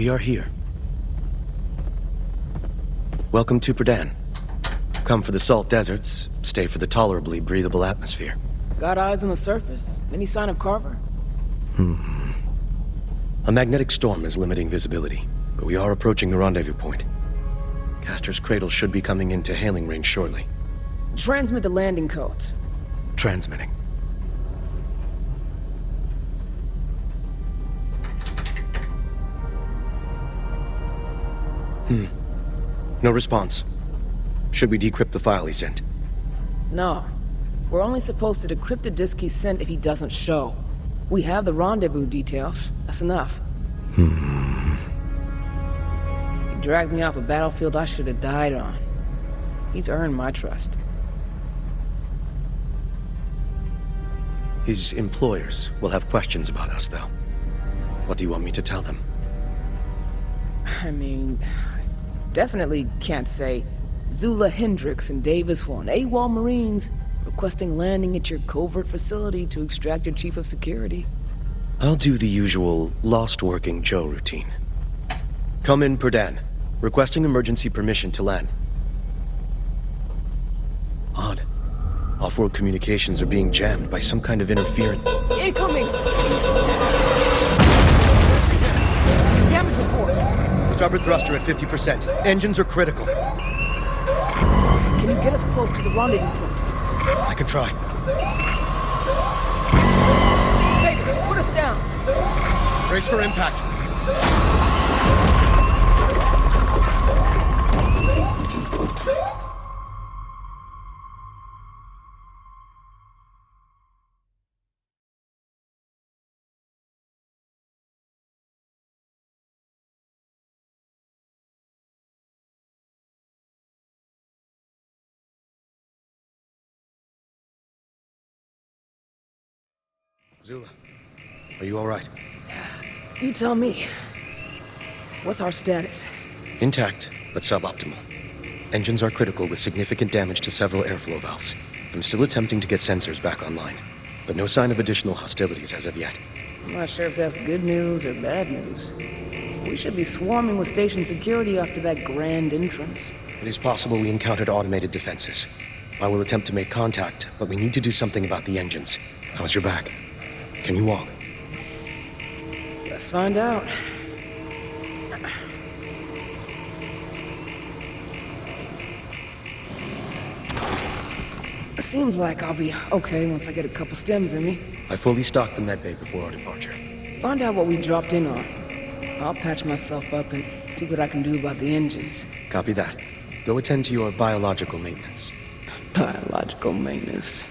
We are here. Welcome to Perdan. Come for the salt deserts, stay for the tolerably breathable atmosphere. Got eyes on the surface. Any sign of Carver? A magnetic storm is limiting visibility, but we are approaching the rendezvous point. Castor's Cradle should be coming into hailing range shortly. Transmit the landing codes. Transmitting. No response. Should we decrypt the file he sent? No. We're only supposed to decrypt the disk he sent if he doesn't show. We have the rendezvous details. That's enough. He dragged me off a battlefield I should have died on. He's earned my trust. His employers will have questions about us, though. What do you want me to tell them? I mean, definitely can't say Zula Hendricks and Davis One, AWOL Marines, requesting landing at your covert facility to extract your chief of security. I'll do the usual lost working Joe routine. Come in, Perdan. Requesting emergency permission to land. Odd. Off-world communications are being jammed by some kind of interference. Incoming! Damage report. Starboard thruster at 50%. Engines are critical. Can you get us close to the rendezvous point? I can try. Davis, put us down! Brace for impact. Zula, are you all right? You tell me. What's our status? Intact, but suboptimal. Engines are critical with significant damage to several airflow valves. I'm still attempting to get sensors back online, but no sign of additional hostilities as of yet. I'm not sure if that's good news or bad news. We should be swarming with station security after that grand entrance. It is possible we encountered automated defenses. I will attempt to make contact, but we need to do something about the engines. How's your back? Can you walk? Let's find out. It seems like I'll be okay once I get a couple stems in me. I fully stocked the medbay before our departure. Find out what we dropped in on. I'll patch myself up and see what I can do about the engines. Copy that. Go attend to your biological maintenance. Biological maintenance.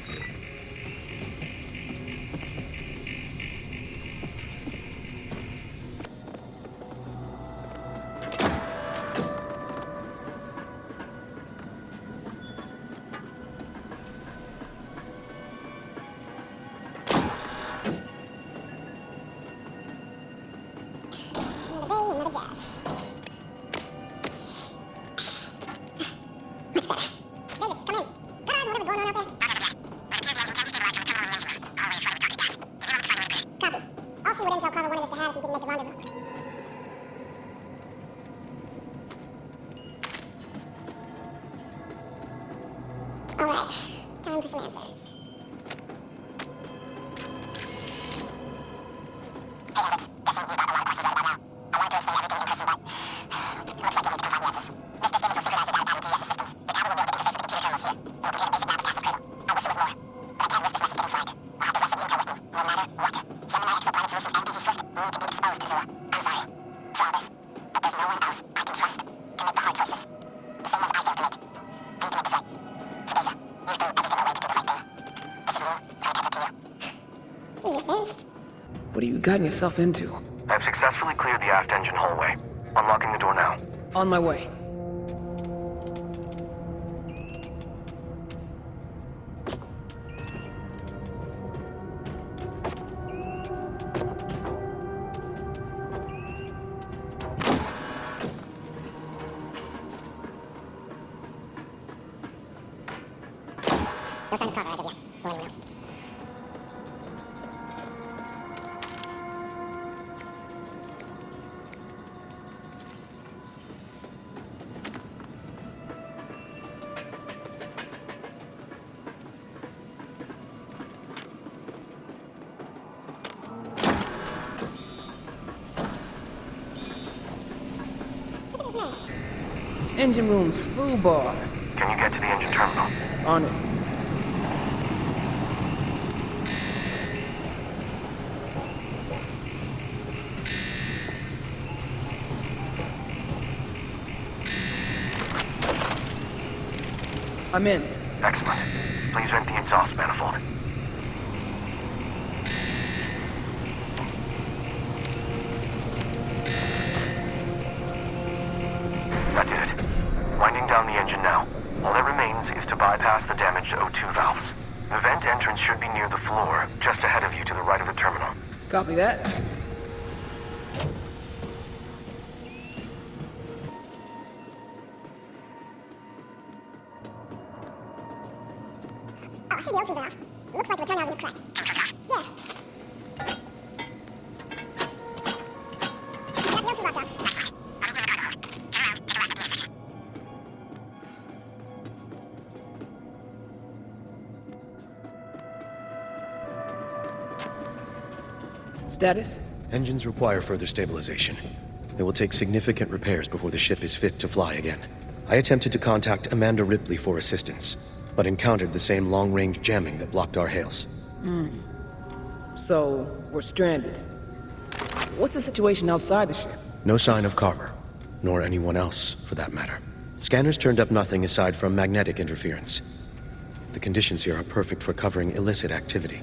Alright, time for some answers. What have you gotten yourself into? I've successfully cleared the aft engine hallway. Unlocking the door now. On my way. No sign of Carver as of yet, or anyone else. Engine room's foobar. Can you get to the engine terminal? On it. I'm in. Excellent. Please vent the exhaust manifold. That did it. Winding down the engine now. All that remains is to bypass the damaged O2 valves. The vent entrance should be near the floor, just ahead of you to the right of the terminal. Copy that. Oh, I see the O2 valve. Looks like the return valve is correct. Yeah. Got the O2 locked up. Status? Engines require further stabilization. It will take significant repairs before the ship is fit to fly again. I attempted to contact Amanda Ripley for assistance, but encountered the same long-range jamming that blocked our hails. So, we're stranded. What's the situation outside the ship? No sign of Carver, nor anyone else, for that matter. Scanners turned up nothing aside from magnetic interference. The conditions here are perfect for covering illicit activity.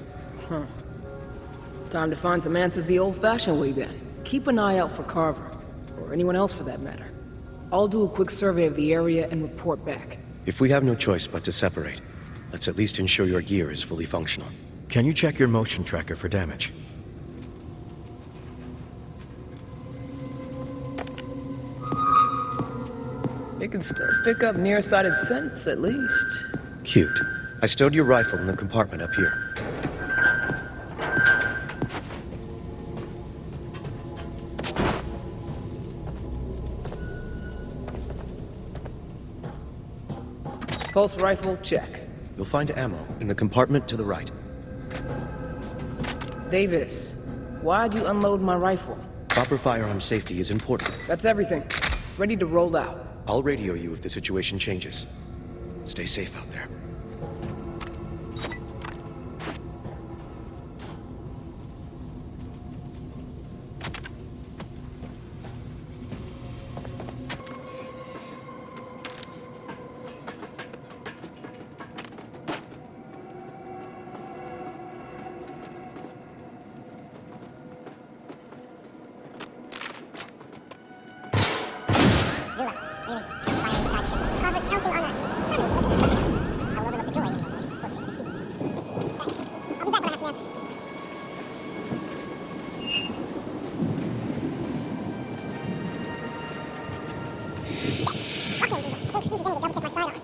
Time to find some answers the old-fashioned way, then. Keep an eye out for Carver, or anyone else for that matter. I'll do a quick survey of the area and report back. If we have no choice but to separate, let's at least ensure your gear is fully functional. Can you check your motion tracker for damage? It can still pick up nearsighted scents, at least. Cute. I stowed your rifle in the compartment up here. Pulse rifle, check. You'll find ammo in the compartment to the right. Davis, why'd you unload my rifle? Proper firearm safety is important. That's everything. Ready to roll out. I'll radio you if the situation changes. Stay safe out there. Zula, really? Fire inside the ship. Carver's counting on us. I'll overlook the joy in your voice for the sake of expediency. Thanks. I'll be back when I have some answers. Shit. Fuck him, Zula. No excuses any to double check my sidearm.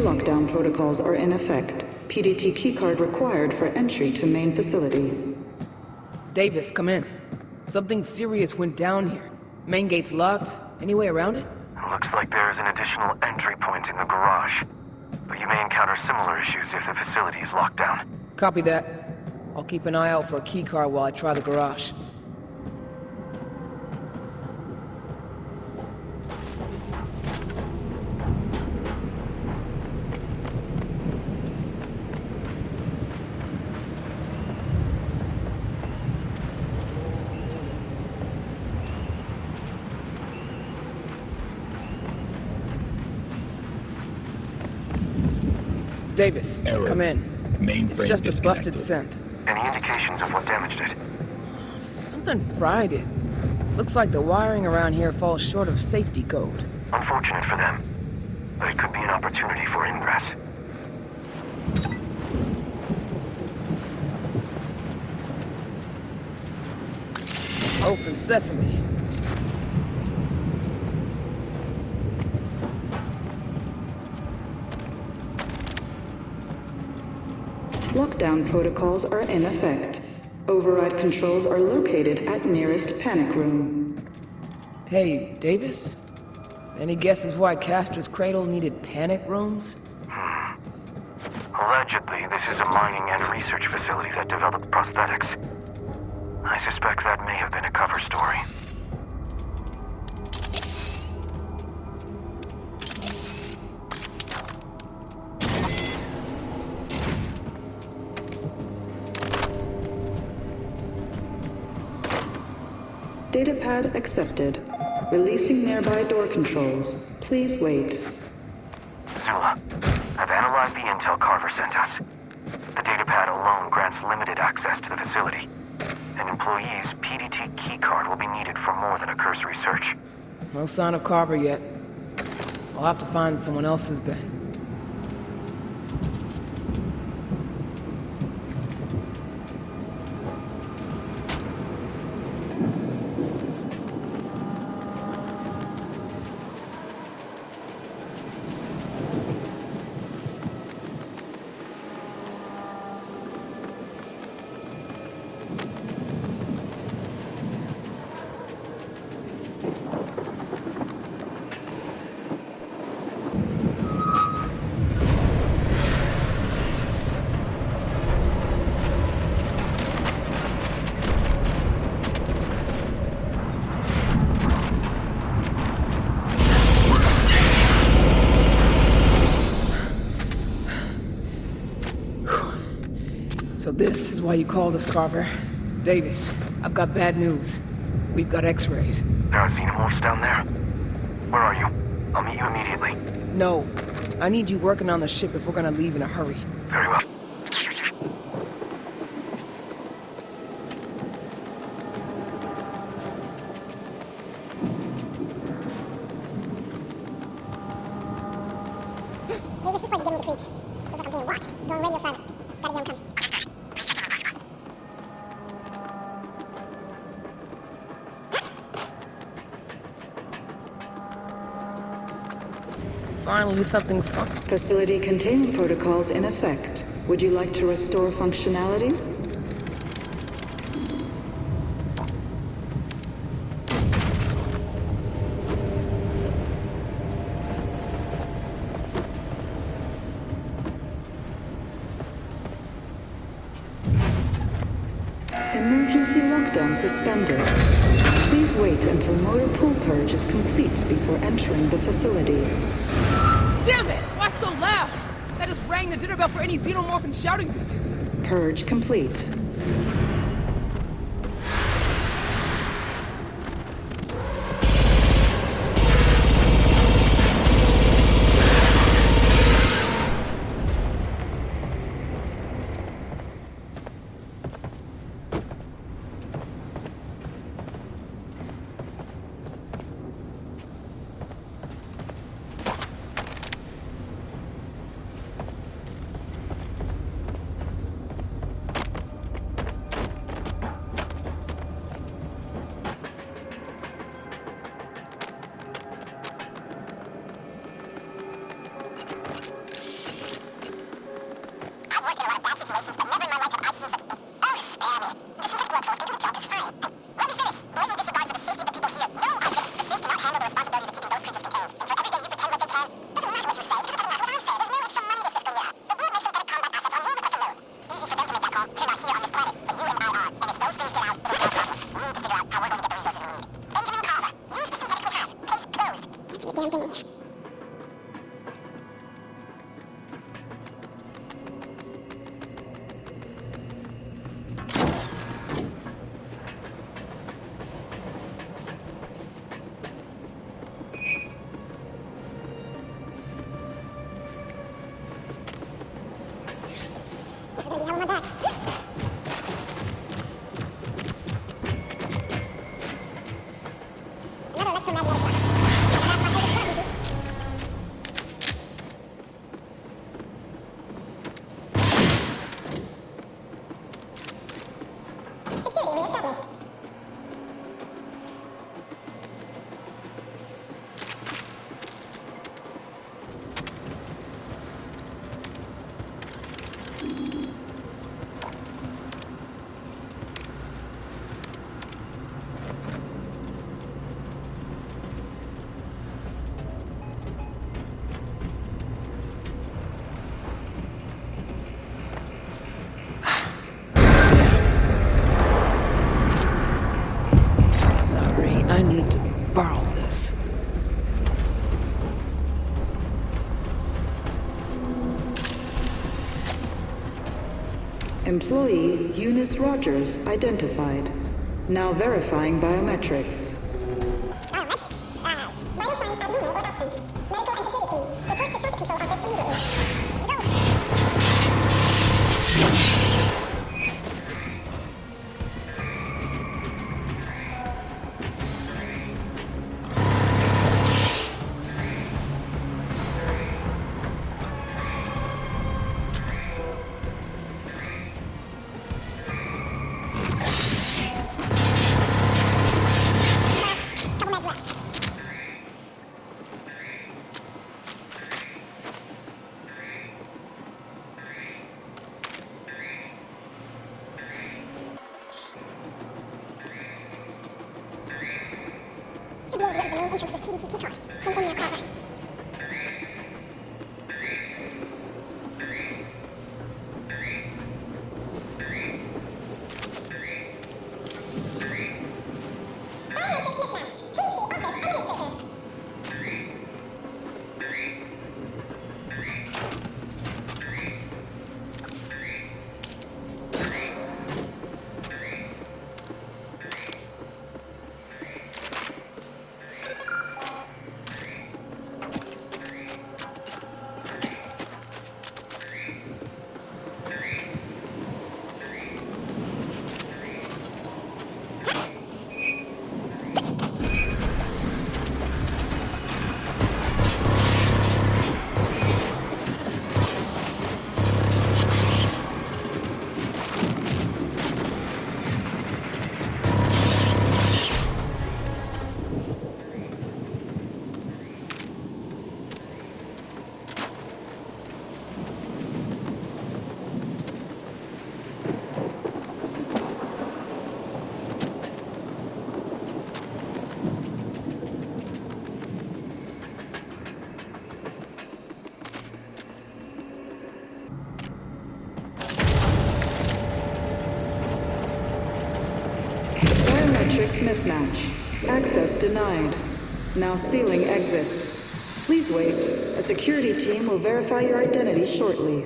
Lockdown protocols are in effect. PDT keycard required for entry to main facility. Davis, come in. Something serious went down here. Main gate's locked. Any way around it? Looks like there's an additional entry point in the garage. But you may encounter similar issues if the facility is locked down. Copy that. I'll keep an eye out for a keycard while I try the garage. Davis, Error. come in. Mainframe It's just a busted disconnected. synth. Any indications of what damaged it? Something fried it. Looks like the wiring around here falls short of safety code. Unfortunate for them. But it could be an opportunity for ingress. Open sesame. Lockdown protocols are in effect. Override controls are located at nearest panic room. Hey, Davis? Any guesses why Castra's Cradle needed panic rooms? Allegedly, this is a mining and research facility that developed prosthetics. I suspect that may have been a cover story. Datapad accepted. Releasing nearby door controls. Please wait. Zula, I've analyzed the intel Carver sent us. The datapad alone grants limited access to the facility. An employee's PDT keycard will be needed for more than a cursory search. No sign of Carver yet. I'll have to find someone else's then. So this is why you called us, Carver. Davis, I've got bad news. We've got X-rays. There are xenomorphs down there. Where are you? I'll meet you immediately. No. I need you working on the ship if we're gonna leave in a hurry. Very well. Davis, this place is giving me the creeps. Looks like I'm being watched. Going radio silent. Gotta hear him coming. Please check in on classified. Finally, something fun. Facility containment protocols in effect. Would you like to restore functionality? Emergency lockdown suspended. Please wait until motor pool purge is complete before entering the facility. Damn it! Why so loud? That just rang the dinner bell for any xenomorph in shouting distance. Purge complete. I've worked in a lot of bad situations, but never in my life have I seen such... Oh, spare me. The disinfect workforce can do a job just fine. Let me finish. Blatant disregard for the safety of the people here. No, I finished. The Sith cannot handle the responsibility of keeping those creatures contained. And for every day you pretend like they can, doesn't matter what you say, because it doesn't matter what I say. There's no extra money this fiscal year. The board makes synthetic combat assets on your request alone. Easy for them to make that call. They're not here on this planet, but you and I are. And if those things get out, it'll be a problem. We need to figure out how we're going to get the resources we need. Benjamin Carver, use the synthetics we have. Case closed. Can't see a damn thing here. This is gonna be hell on my back. Another electromagnetic block. That's my favorite quantity. this. Employee Eunice Rogers identified. Now verifying biometrics. Biometrics? Vital signs abnormal or absent. Medical and security teams, report to traffic control office immediately. Go! Couple meds left. Should be able to get into the main entrance with this PDT keycard. Hang in there, Carver. Biometrics mismatch. Please see office administrator. Biometrics mismatch. Access denied. Now sealing exits. Please wait. A security team will verify your identity shortly.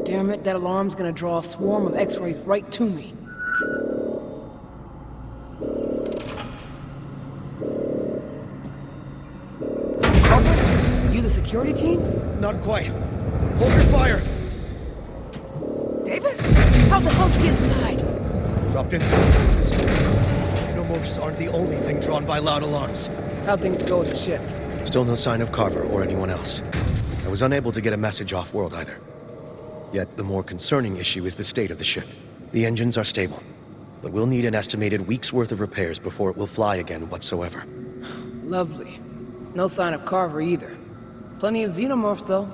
Damn it, that alarm's gonna draw a swarm of X-rays right to me. Carver? You the security team? Not quite. Hold your fire! Davis? How the hell did you get inside? Dropped in. Xenomorphs aren't the only thing drawn by loud alarms. How'd things go with the ship? Still no sign of Carver or anyone else. I was unable to get a message off-world either. Yet the more concerning issue is the state of the ship. The engines are stable, but we'll need an estimated week's worth of repairs before it will fly again whatsoever. Lovely. No sign of Carver either. Plenty of xenomorphs, though.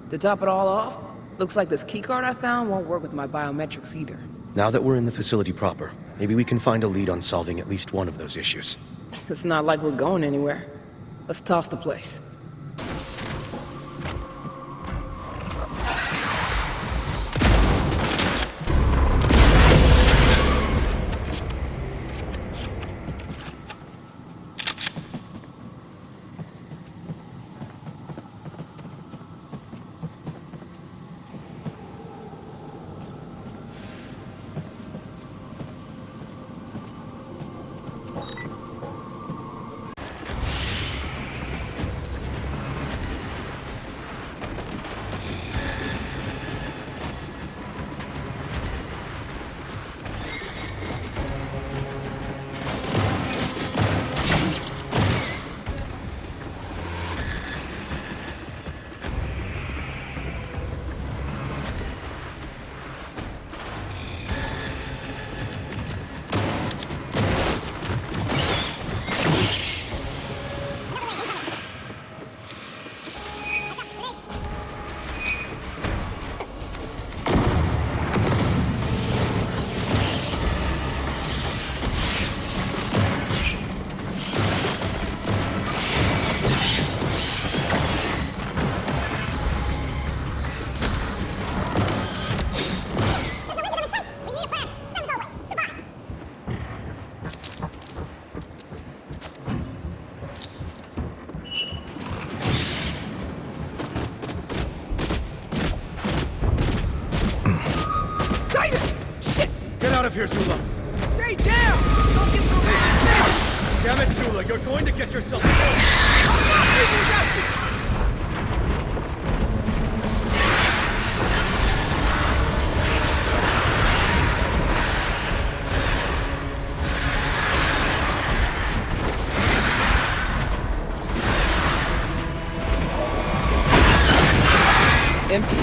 To top it all off, looks like this keycard I found won't work with my biometrics either. Now that we're in the facility proper, maybe we can find a lead on solving at least one of those issues. It's not like we're going anywhere. Let's toss the place. up here, Zula. Stay down! Don't get so mad! Damn it, Zula, you're going to get yourself killed. I'm not leaving without you! Empty.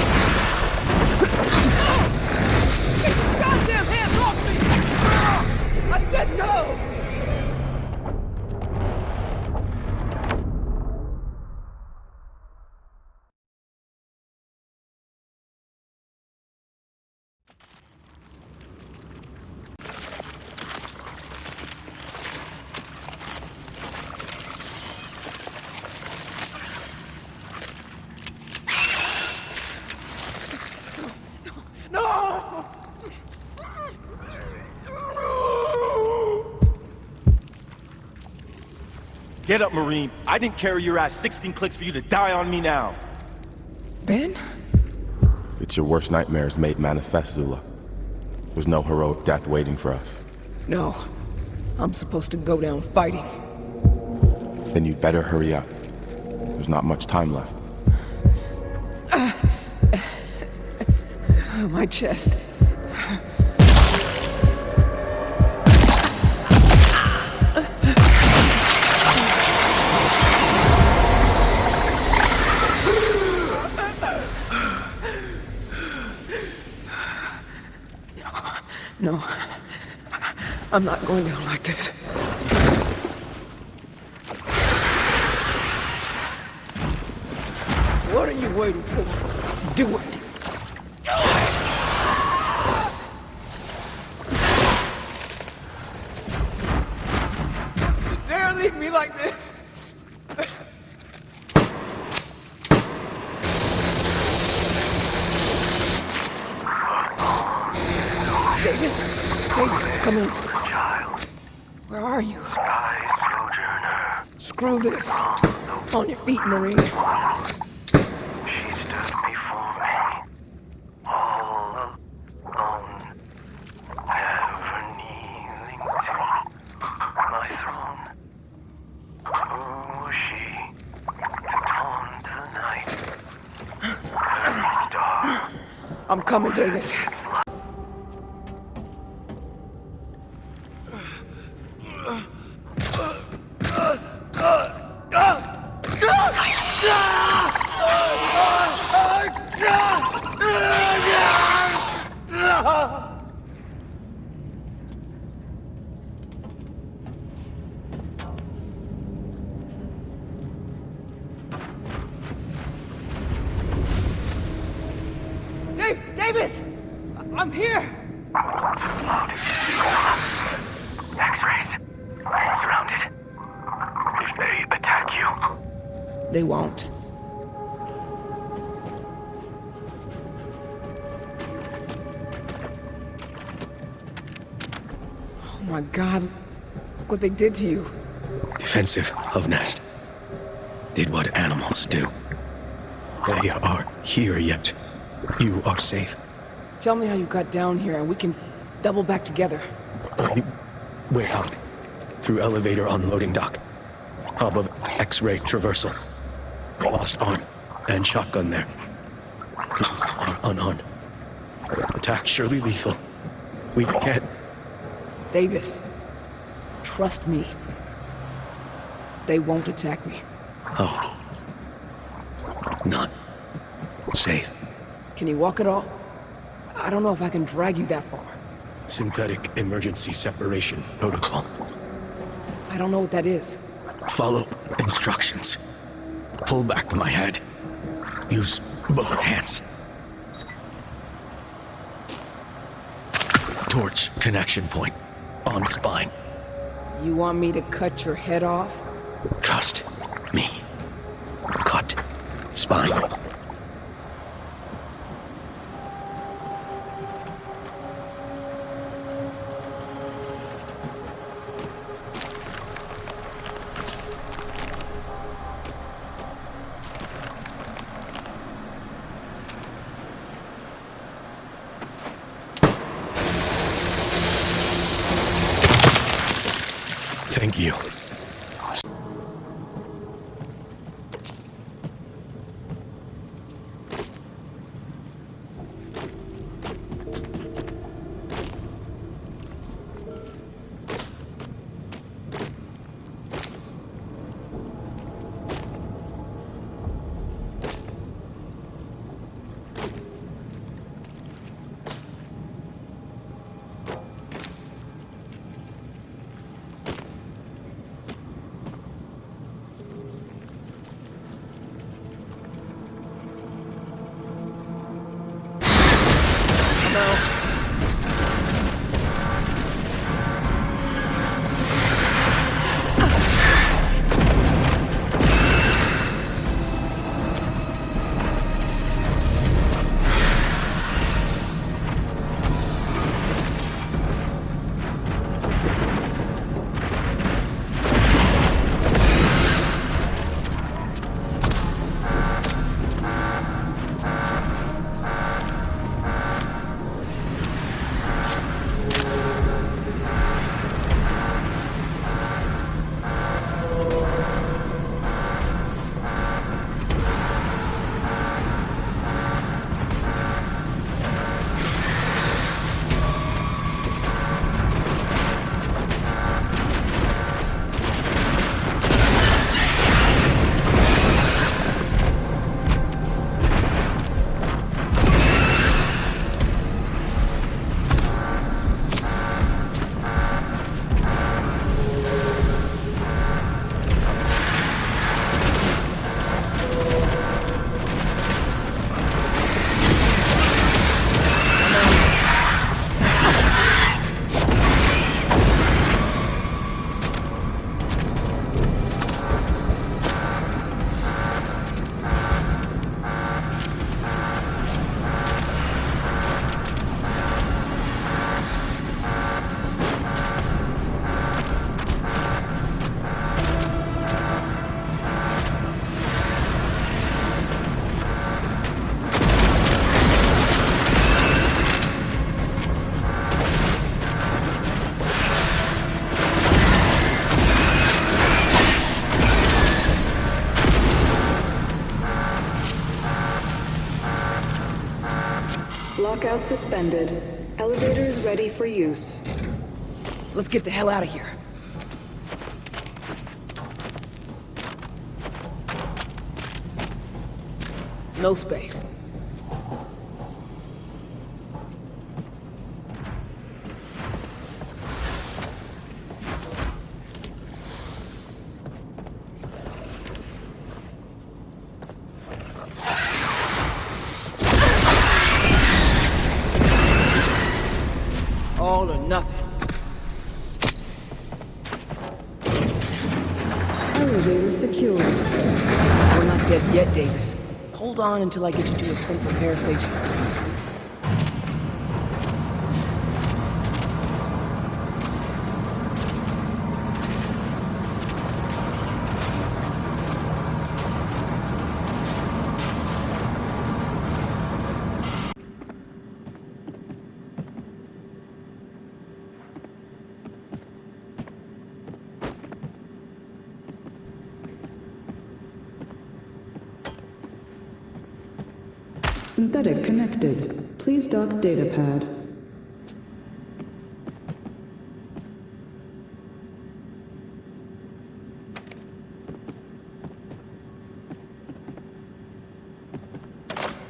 Get your goddamn hands off me! I said no! No! Get up, Marine. I didn't carry your ass 16 clicks for you to die on me now. Ben? It's your worst nightmares made manifest, Zula. There's no heroic death waiting for us. No. I'm supposed to go down fighting. Then you'd better hurry up. There's not much time left. My chest. No. I'm not going down like this. What are you waiting for? Do it. Dare leave me like this? Davis, come in. Where are you? Screw this. On your feet, Marine. She stood before me, all alone, ever kneeling to my throne. Who was she to taunt the night? Dark. I'm coming, Davis. Davis! I'm here! X-rays. Surrounded. If they attack you, They won't. Oh my God. Look what they did to you. Defensive of nest. Did what animals do. They are here yet. You are safe. Tell me how you got down here and we can double back together. Way out. Through elevator unloading dock. Hub of X-ray traversal. Lost arm and shotgun there. Unarmed. Attack surely lethal. We can't. Davis, trust me. They won't attack me. Oh. Not safe. Can you walk at all? I don't know if I can drag you that far. Synthetic emergency separation protocol. I don't know what that is. Follow instructions. Pull back my head. Use both hands. Torch connection point on spine. You want me to cut your head off? Trust me. Cut spine. Lockout suspended. Elevator is ready for use. Let's get the hell out of here. No space. All or nothing. Elevator secured. We're not dead yet, Davis. Hold on until I get you to a sync repair station. Synthetic connected. Please dock datapad.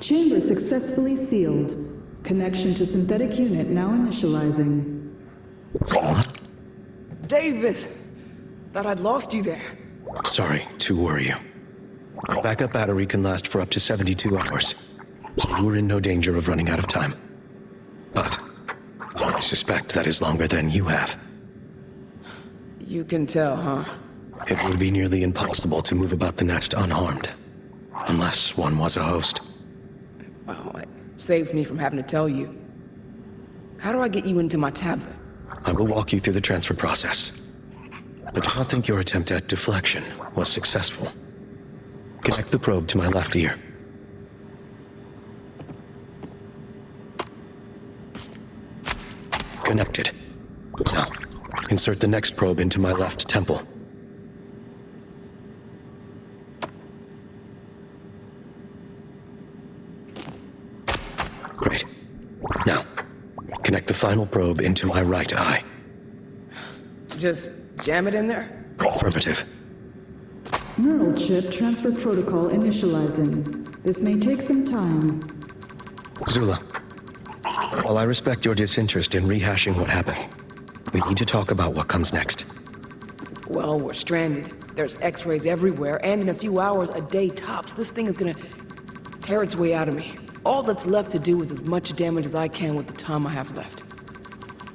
Chamber successfully sealed. Connection to synthetic unit now initializing. Davis! Thought I'd lost you there. Sorry to worry you. The backup battery can last for up to 72 hours. So you are in no danger of running out of time. But I suspect that is longer than you have. You can tell, huh? It would be nearly impossible to move about the nest unharmed. Unless one was a host. Well, it saves me from having to tell you. How do I get you into my tablet? I will walk you through the transfer process. But do not think your attempt at deflection was successful. Connect the probe to my left ear. Connected. Now, insert the next probe into my left temple. Great. Now, connect the final probe into my right eye. Just jam it in there? Affirmative. Neural chip transfer protocol initializing. This may take some time. Zula, while I respect your disinterest in rehashing what happened, we need to talk about what comes next. Well, we're stranded. There's X-rays everywhere, and in a few hours, a day tops, this thing is gonna tear its way out of me. All that's left to do is as much damage as I can with the time I have left.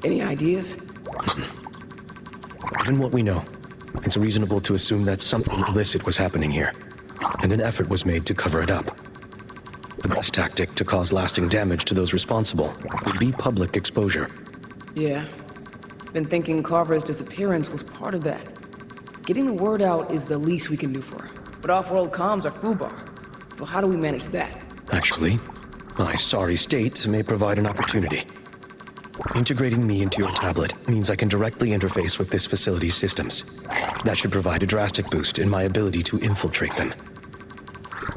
Any ideas? Given what we know, it's reasonable to assume that something illicit was happening here, and an effort was made to cover it up. The best tactic to cause lasting damage to those responsible would be public exposure. Yeah. Been thinking Carver's disappearance was part of that. Getting the word out is the least we can do for her. But off-world comms are FUBAR. So how do we manage that? Actually, my sorry state may provide an opportunity. Integrating me into your tablet means I can directly interface with this facility's systems. That should provide a drastic boost in my ability to infiltrate them.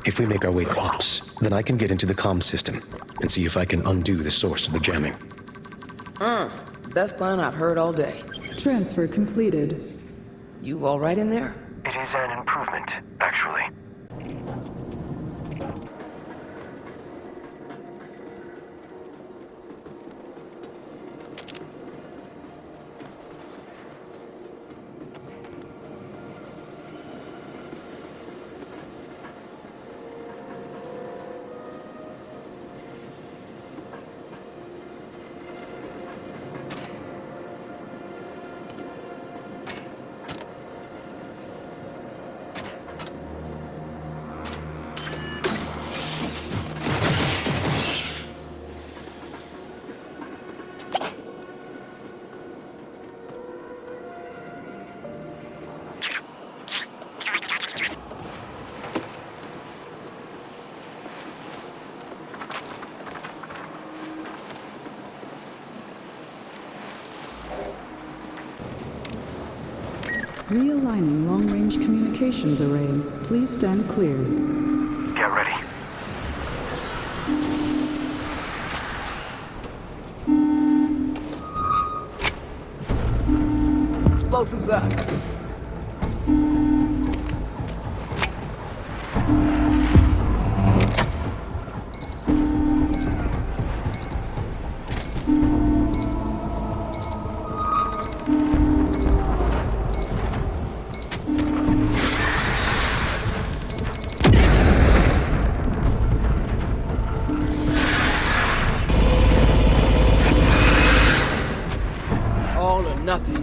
If we make our way close, then I can get into the comms system and see if I can undo the source of the jamming. Best plan I've heard all day. Transfer completed. You all right in there? It is an improvement, actually. Realigning long-range communications array. Please stand clear. Get ready. explosives up. All or nothing.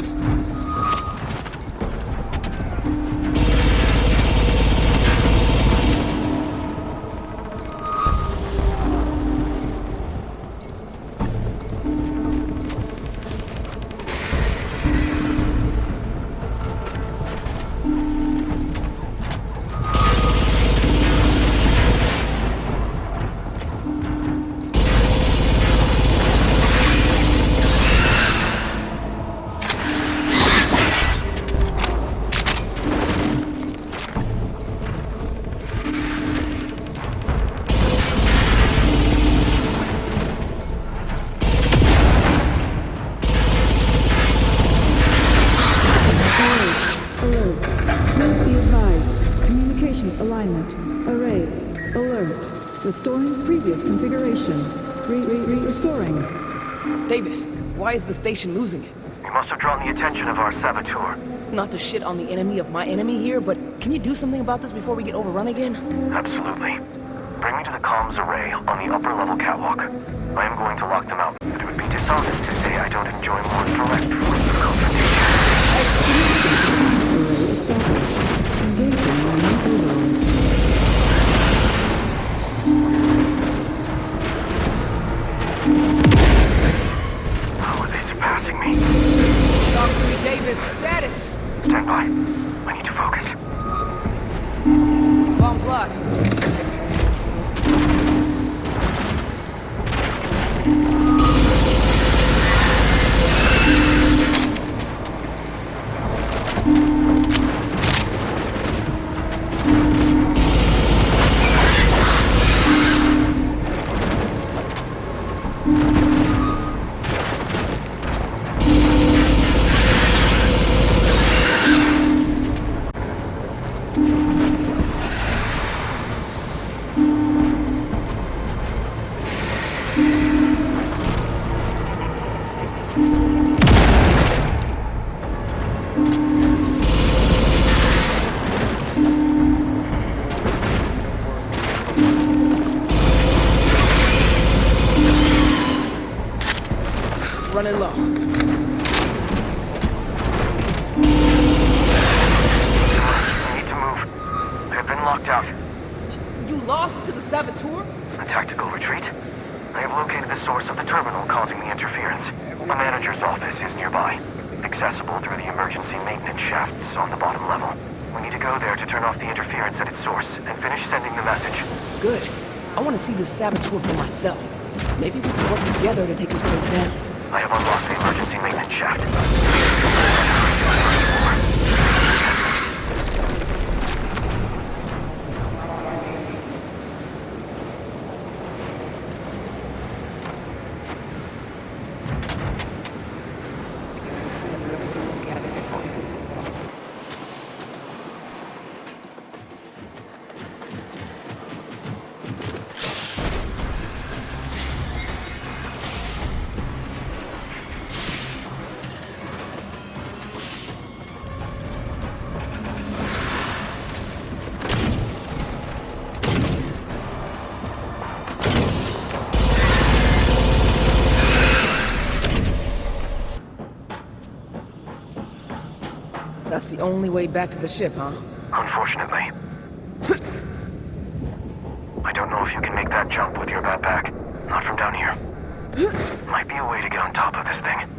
Restoring previous configuration. Restoring. Davis, why is the station losing it? We must have drawn the attention of our saboteur. Not to shit on the enemy of my enemy here, but can you do something about this before we get overrun again? Absolutely. Bring me to the comms array on the upper level catwalk. I am going to lock them out, but it would be dishonest to say I don't enjoy more direct forms of confrontation. Array established. Engaging running override. How are they surpassing me? Talk to me, Davis. Status! Stand by. I need to focus. Bomb's locked. Running low. I need to move. I've been locked out. You lost to the saboteur? A tactical retreat? I have located the source of the terminal causing the interference. The manager's office is nearby, accessible through the emergency maintenance shafts on the bottom level. We need to go there to turn off the interference at its source and finish sending the message. Good. I want to see this saboteur for myself. Maybe we can work together to take this place down. I have unlocked the emergency maintenance shaft. That's the only way back to the ship, huh? Unfortunately. I don't know if you can make that jump with your backpack. Not from down here. Might be a way to get on top of this thing.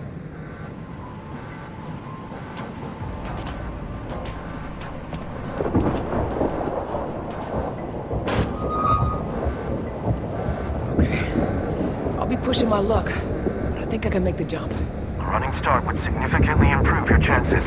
Okay. I'll be pushing my luck, but I think I can make the jump. A running start would significantly improve your chances.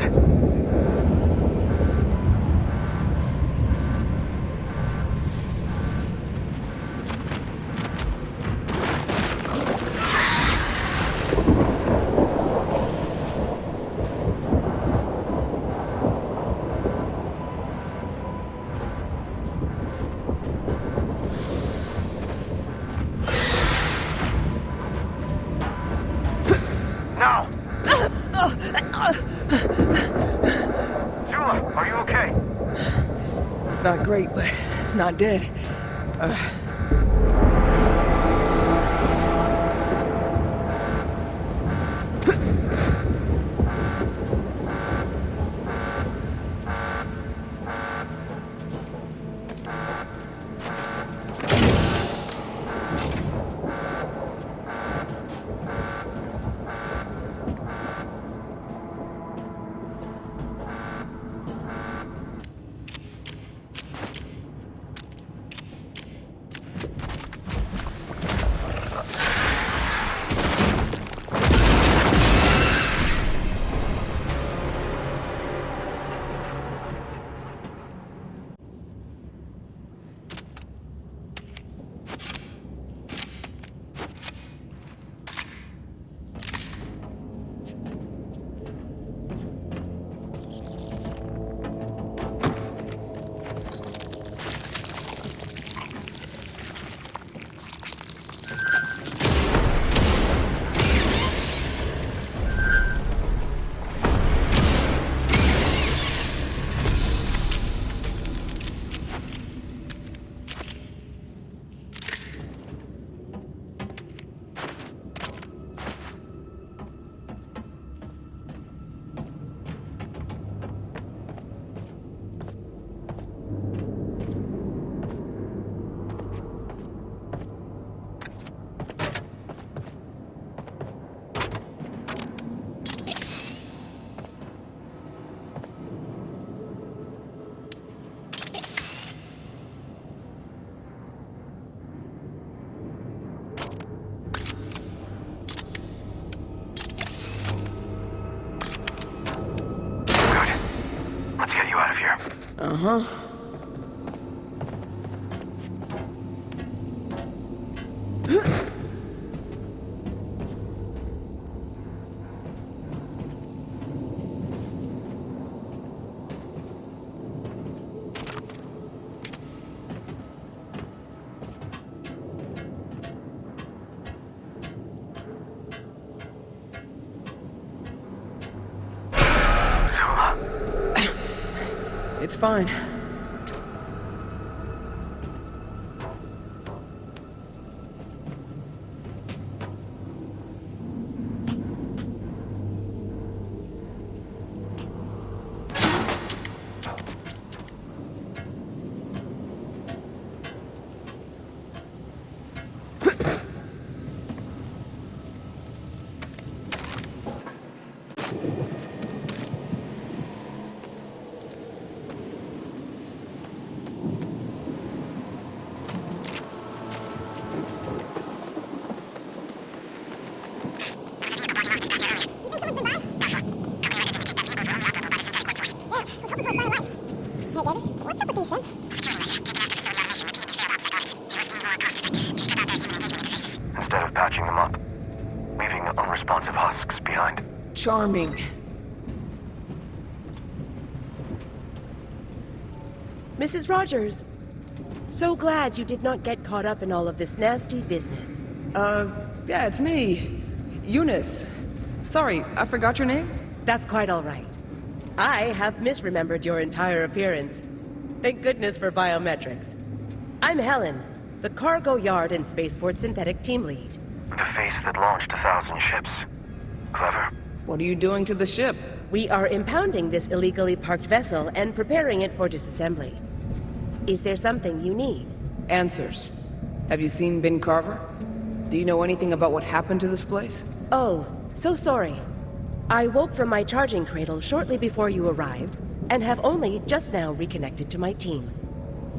Not great, but not dead. Uh-huh. It's fine. Instead of patching them up, leaving unresponsive husks behind. Charming. Mrs. Rogers, so glad you did not get caught up in all of this nasty business. Yeah, it's me. Eunice. Sorry, I forgot your name? That's quite all right. I have misremembered your entire appearance. Thank goodness for biometrics. I'm Helen, the cargo yard and spaceport synthetic team lead. The face that launched 1,000 ships. Clever. What are you doing to the ship? We are impounding this illegally parked vessel and preparing it for disassembly. Is there something you need? Answers. Have you seen Ben Carver? Do you know anything about what happened to this place? Oh, so sorry. I woke from my charging cradle shortly before you arrived, and have only just now reconnected to my team.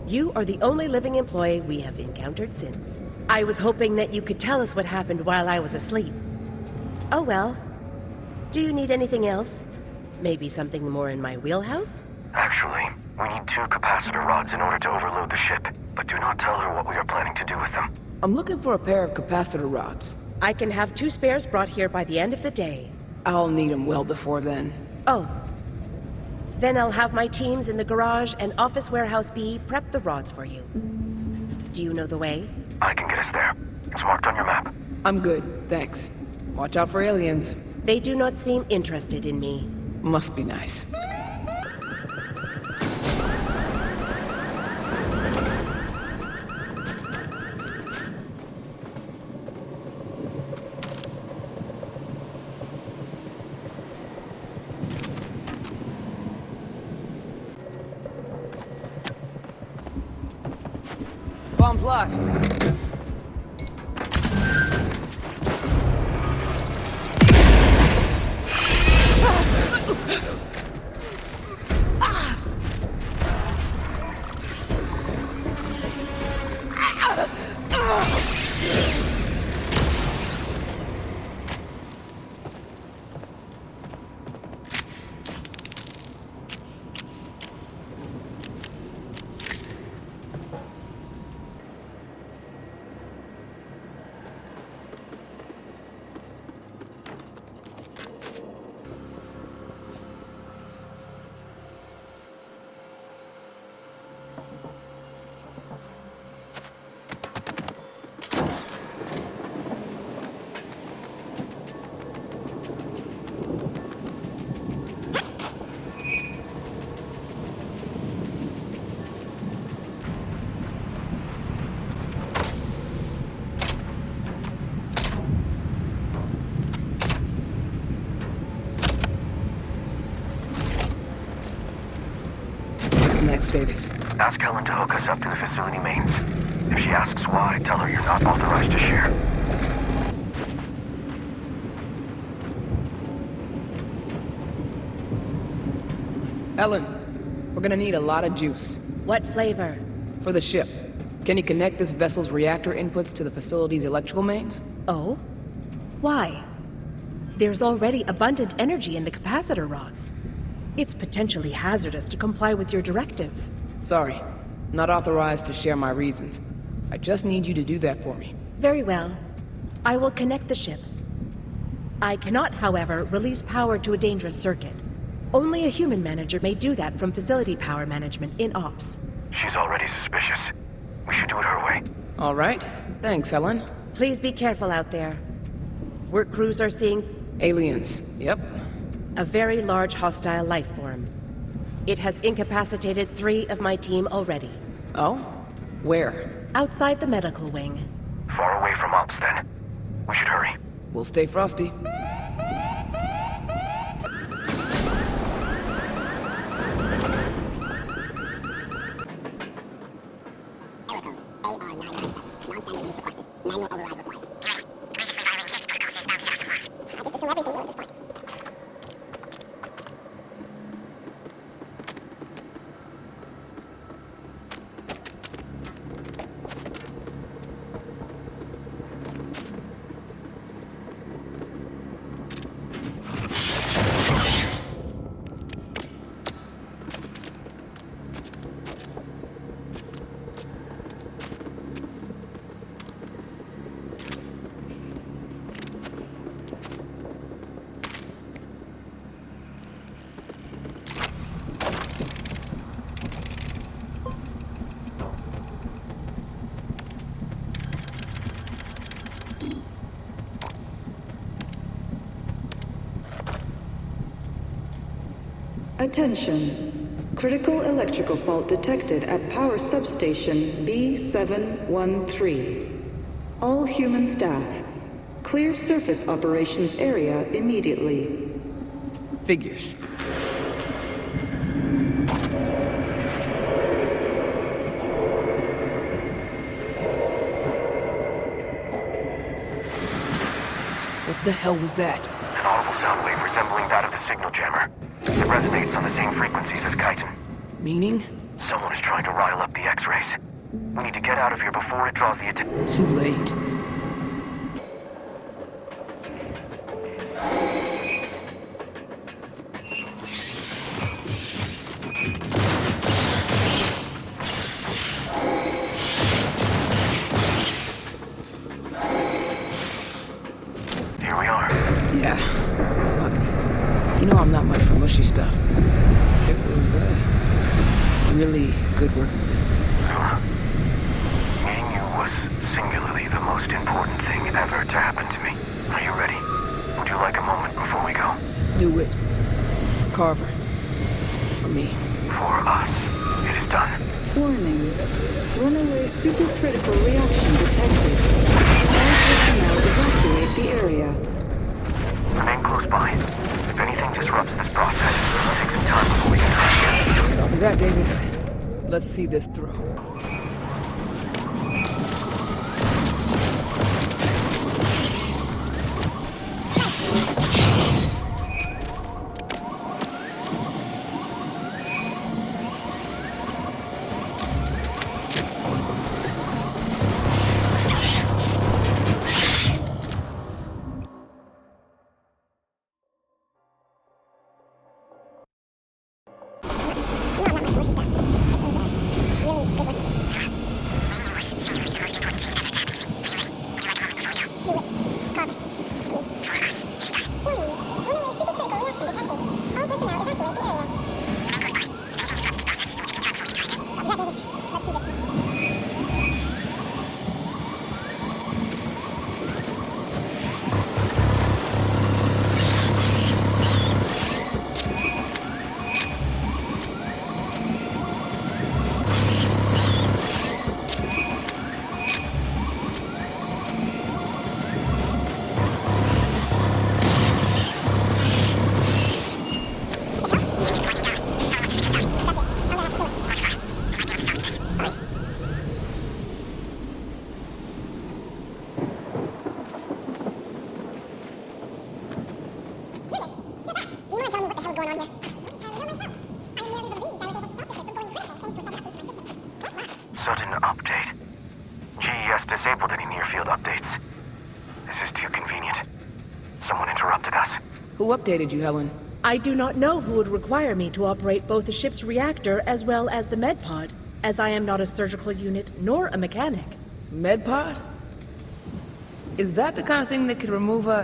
You are the only living employee we have encountered since. I was hoping that you could tell us what happened while I was asleep. Oh well. Do you need anything else? Maybe something more in my wheelhouse? Actually, we need 2 capacitor rods in order to overload the ship, but do not tell her what we are planning to do with them. I'm looking for a pair of capacitor rods. I can have 2 spares brought here by the end of the day. I'll need them well before then. Oh. Then I'll have my teams in the garage and Office Warehouse B prep the rods for you. Do you know the way? I can get us there. It's marked on your map. I'm good, thanks. Watch out for aliens. They do not seem interested in me. Must be nice. Bomb's live. Next, Davis. Ask Helen to hook us up to the facility mains. If she asks why, tell her you're not authorized to share. Ellen, we're gonna need a lot of juice. What flavor? For the ship. Can you connect this vessel's reactor inputs to the facility's electrical mains? Oh? Why? There's already abundant energy in the capacitor rods. It's potentially hazardous to comply with your directive. Sorry, not authorized to share my reasons. I just need you to do that for me. Very well. I will connect the ship. I cannot, however, release power to a dangerous circuit. Only a human manager may do that from facility power management in ops. She's already suspicious. We should do it her way. All right. Thanks, Helen. Please be careful out there. Work crews are seeing Aliens. Yep. a very large hostile life form. It has incapacitated 3 of my team already. Oh? Where? Outside the medical wing. Far away from ops, then. We should hurry. We'll stay frosty. Attention. Critical electrical fault detected at power substation B713. All human staff, clear surface operations area immediately. Figures. What the hell was that? An audible sound wave resembling that of the signal jammer. It resonates on the same frequencies as chitin. Meaning? Someone is trying to rile up the X-rays. We need to get out of here before it draws the attention. Too late. Here we are. Yeah. You know I'm not much for mushy stuff. It was, really good work. Meeting you was singularly the most important thing ever to happen to me. Are you ready? Would you like a moment before we go? Do it. Carver. For me. For us. It is done. Warning. Runaway supercritical reaction detected. All personnel evacuate the area. Remain close by. If anything disrupts this process, take some time before we can try again. Copy that, Davis. Let's see this through. Update. GES disabled any near-field updates. This is too convenient. Someone interrupted us. Who updated you, Helen? I do not know who would require me to operate both the ship's reactor as well as the med pod, as I am not a surgical unit nor a mechanic. Medpod? Is that the kind of thing that could remove a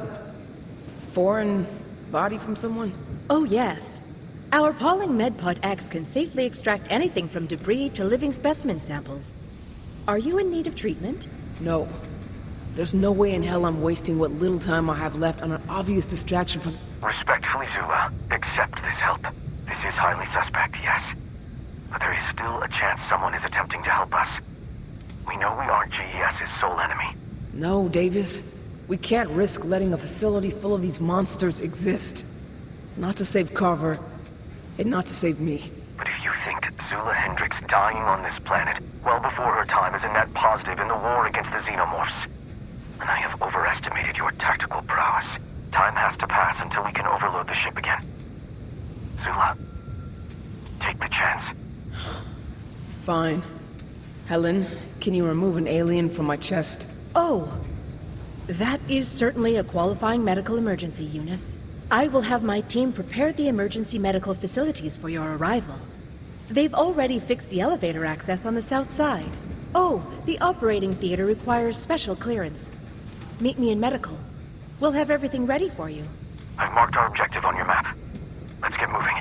foreign body from someone? Oh, yes. Our Pauling medpod X can safely extract anything from debris to living specimen samples. Are you in need of treatment? No. There's no way in hell I'm wasting what little time I have left on an obvious distraction from... Respectfully, Zula, accept this help. This is highly suspect, yes. But there is still a chance someone is attempting to help us. We know we aren't GES's sole enemy. No, Davis. We can't risk letting a facility full of these monsters exist. Not to save Carver, and not to save me. But if you think Zula Hendricks dying on this planet well before her time is a net positive in the war against the xenomorphs, then I have overestimated your tactical prowess. Time has to pass until we can overload the ship again. Zula, take the chance. Fine. Helen, can you remove an alien from my chest? Oh, that is certainly a qualifying medical emergency, Eunice. I will have my team prepare the emergency medical facilities for your arrival. They've already fixed the elevator access on the south side. Oh, the operating theater requires special clearance. Meet me in medical. We'll have everything ready for you. I've marked our objective on your map. Let's get moving.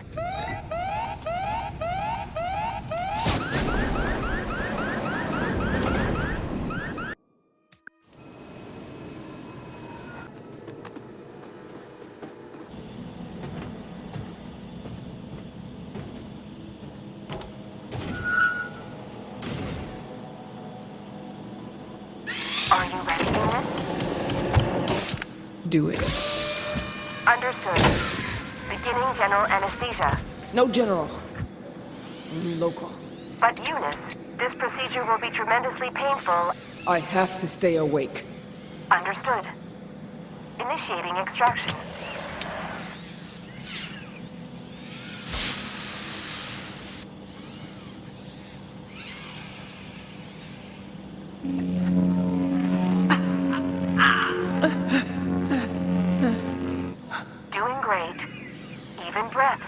Are you ready, Eunice? Do it. Understood. Beginning general anesthesia. No general. Only local. But Eunice, this procedure will be tremendously painful. I have to stay awake. Understood. Initiating extraction. Doing great. Even breaths.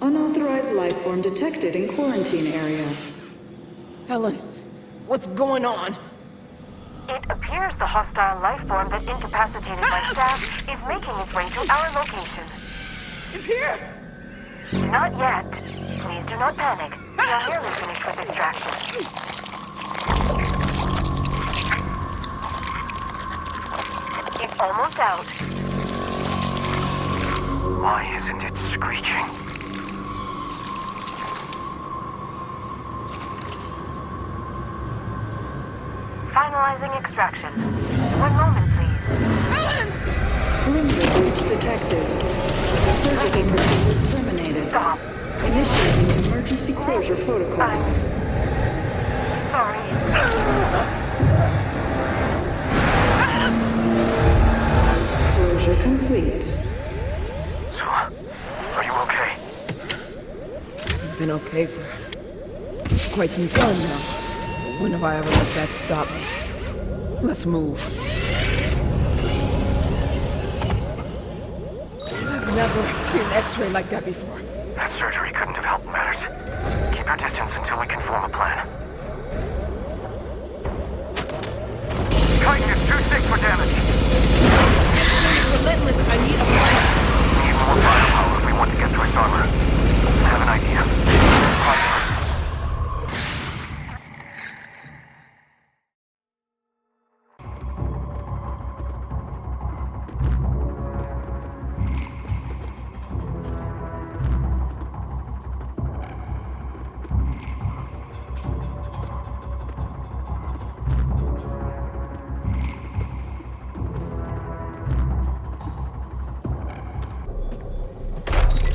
Unauthorized life form detected in quarantine area. Helen, what's going on? It appears the hostile life form that incapacitated my staff is making its way to our location. It's here! Not yet. Please do not panic. We are nearly finished with extraction. It's almost out. Why isn't it screeching? Finalizing extraction. One moment, please. Perimeter breach detected. Surgical procedure terminated. Stop. Initiating emergency closure protocols. Sorry. Closure complete. Zula, are you okay? I've been okay for quite some time now. When have I ever let that stop me? Let's move. I've never seen an X-ray like that before. That surgery couldn't have helped matters. Keep your distance until we can form a plan. Titan is too sick for damage. Relentless, I need a plan. We need more firepower if we want to get through its armor. I have an idea.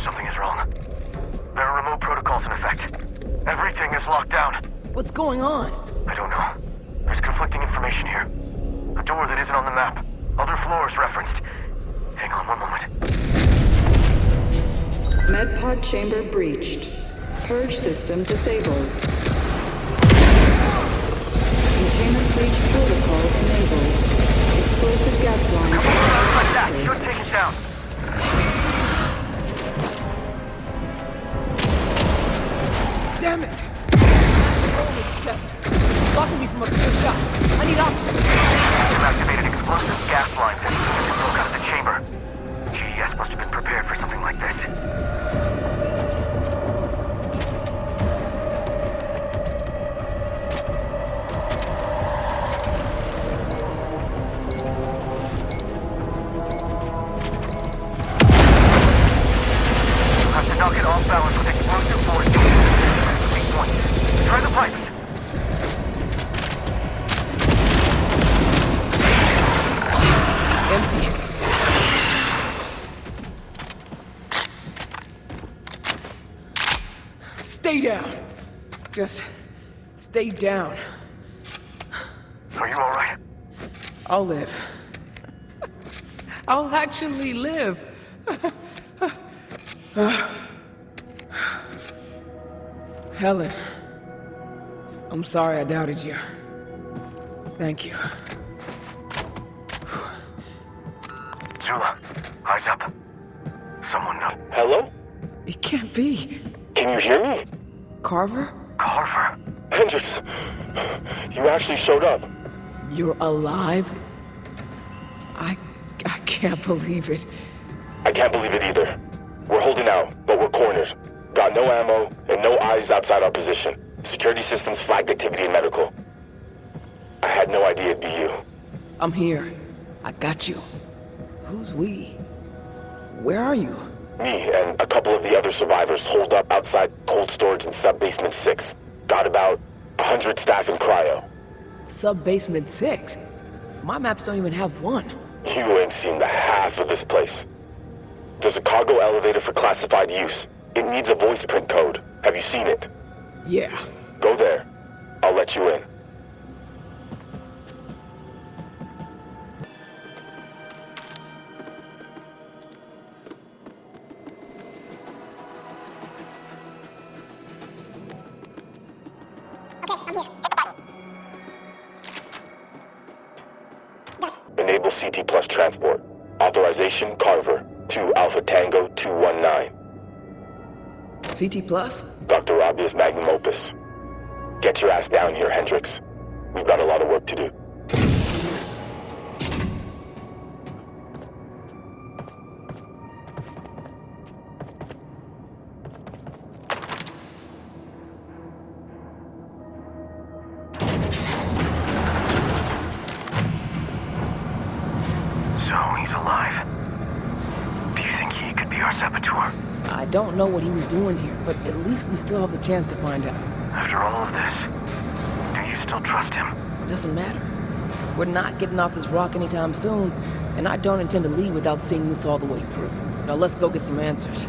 Something is wrong. There are remote protocols in effect. Everything is locked down. What's going on? I don't know. There's conflicting information here. A door that isn't on the map. Other floors referenced. Hang on one moment. Medpod chamber breached. Purge system disabled. Private. Empty. Stay down. Just stay down. Are you alright? I'll live. I'll actually live. Helen, I'm sorry I doubted you. Thank you. Zula, eyes up. Someone knows. Hello? It can't be. Can you hear me? Carver? Carver. Hendricks, you actually showed up. You're alive? I can't believe it. I can't believe it either. We're holding out, but we're cornered. Got no ammo and no eyes outside our position. Security systems flagged activity in medical. I had no idea it'd be you. I'm here. I got you. Who's we? Where are you? Me and a couple of the other survivors holed up outside cold storage in sub-basement 6. Got about 100 staff in cryo. Sub-basement 6? My maps don't even have one. You ain't seen the half of this place. There's a cargo elevator for classified use. It needs a voice print code. Have you seen it? Yeah. Go there. I'll let you in. Okay, I'm here. Hit the button. Done. Enable CT Plus transport. Authorization Carver. 2 Alpha Tango 219. CT Plus? Dr. Rabia's magnum opus. Get your ass down here, Hendricks. We've got a lot of work to do. So he's alive. Do you think he could be our saboteur? I don't know what he was doing here, but at least we still have the chance to find out. After all of this, do you still trust him? Doesn't matter. We're not getting off this rock anytime soon, and I don't intend to leave without seeing this all the way through. Now let's go get some answers.